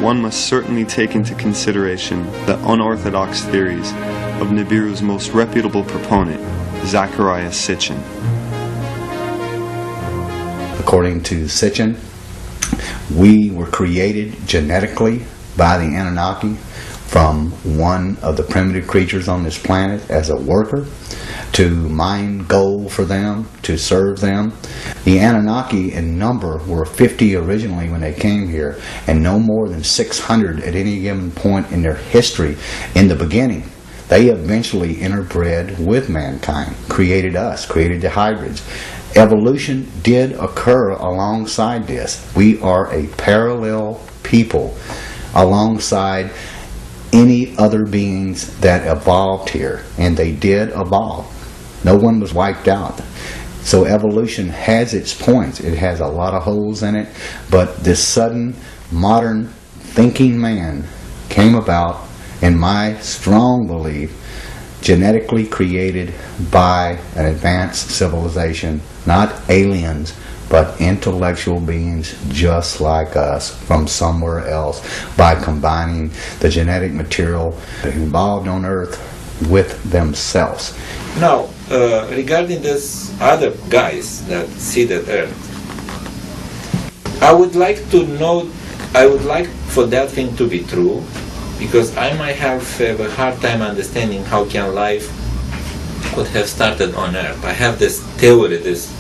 one must certainly take into consideration the unorthodox theories of Nibiru's most reputable proponent, Zecharia Sitchin. According to Sitchin, we were created genetically by the Anunnaki from one of the primitive creatures on this planet as a worker, to mine gold for them, to serve them. The Anunnaki in number were 50 originally when they came here, and no more than 600 at any given point in their history in the beginning. They eventually interbred with mankind, created us, created the hybrids. Evolution did occur alongside this. We are a parallel people alongside any other beings that evolved here, and they did evolve. No one was wiped out. So evolution has its points. It has a lot of holes in it, but this sudden modern thinking man came about, in my strong belief, genetically created by an advanced civilization, not aliens, but intellectual beings just like us from somewhere else, by combining the genetic material involved on Earth with themselves. Now, regarding this other guys that see the Earth, I would like to know, I would like for that thing to be true, because I might have a hard time understanding how can life could have started on Earth. I have this theory, this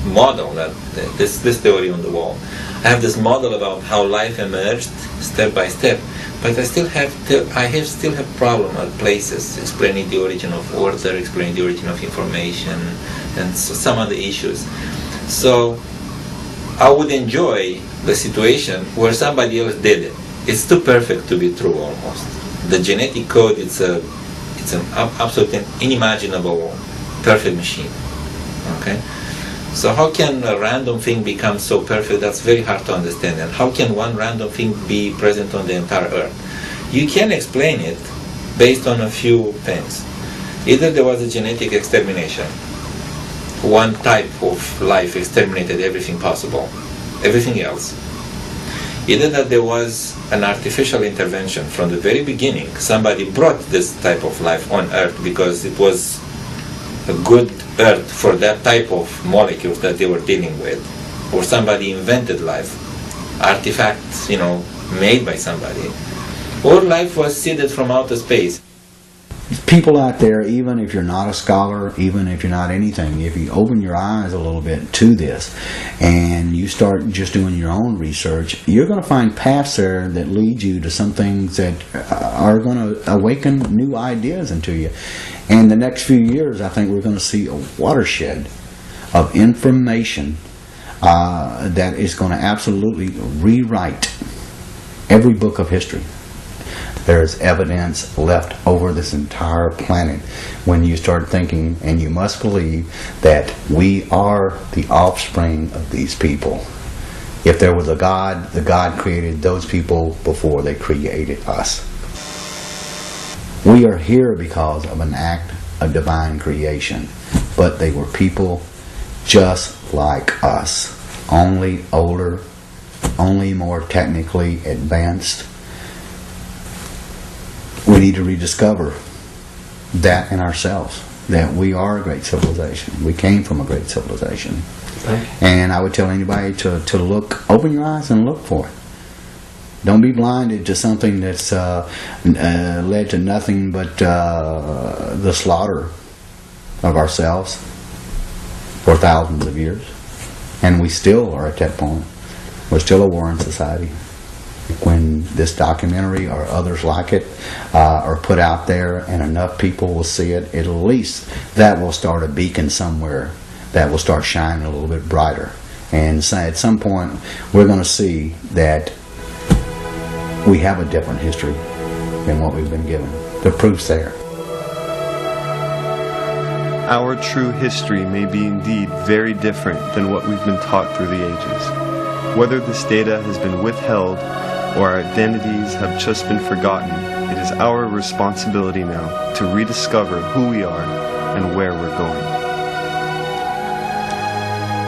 model, that this theory on the wall. I have this model about how life emerged step by step, but I still have problem at places explaining the origin of order, explaining the origin of information, and some other issues. So I would enjoy the situation where somebody else did it. It's too perfect to be true almost. The genetic code, it's an absolutely unimaginable perfect machine. Okay? So how can a random thing become so perfect? That's very hard to understand. And how can one random thing be present on the entire Earth? You can explain it based on a few things. Either there was a genetic extermination. One type of life exterminated everything possible, everything else. Either that there was an artificial intervention from the very beginning. Somebody brought this type of life on Earth because it was a good Earth for that type of molecules that they were dealing with. Or somebody invented life. Artifacts, made by somebody. Or life was seeded from outer space. People out there, even if you're not a scholar, even if you're not anything, if you open your eyes a little bit to this and you start just doing your own research, you're going to find paths there that lead you to some things that are going to awaken new ideas into you. And the next few years, I think we're going to see a watershed of information that is going to absolutely rewrite every book of history. There's evidence left over this entire planet when you start thinking, and you must believe, that we are the offspring of these people. If there was a God, the God created those people before they created us. We are here because of an act of divine creation, but they were people just like us, only older, only more technically advanced. We need to rediscover that in ourselves, that we are a great civilization. We came from a great civilization. Okay. And I would tell anybody to look, open your eyes and look for it. Don't be blinded to something that's led to nothing but the slaughter of ourselves for thousands of years. And we still are at that point. We're still a warring society. When this documentary or others like it are put out there and enough people will see it, at least that will start a beacon somewhere that will start shining a little bit brighter. And so at some point we're going to see that we have a different history than what we've been given. The proof's there. Our true history may be indeed very different than what we've been taught through the ages. Whether this data has been withheld or our identities have just been forgotten, it is our responsibility now to rediscover who we are and where we're going.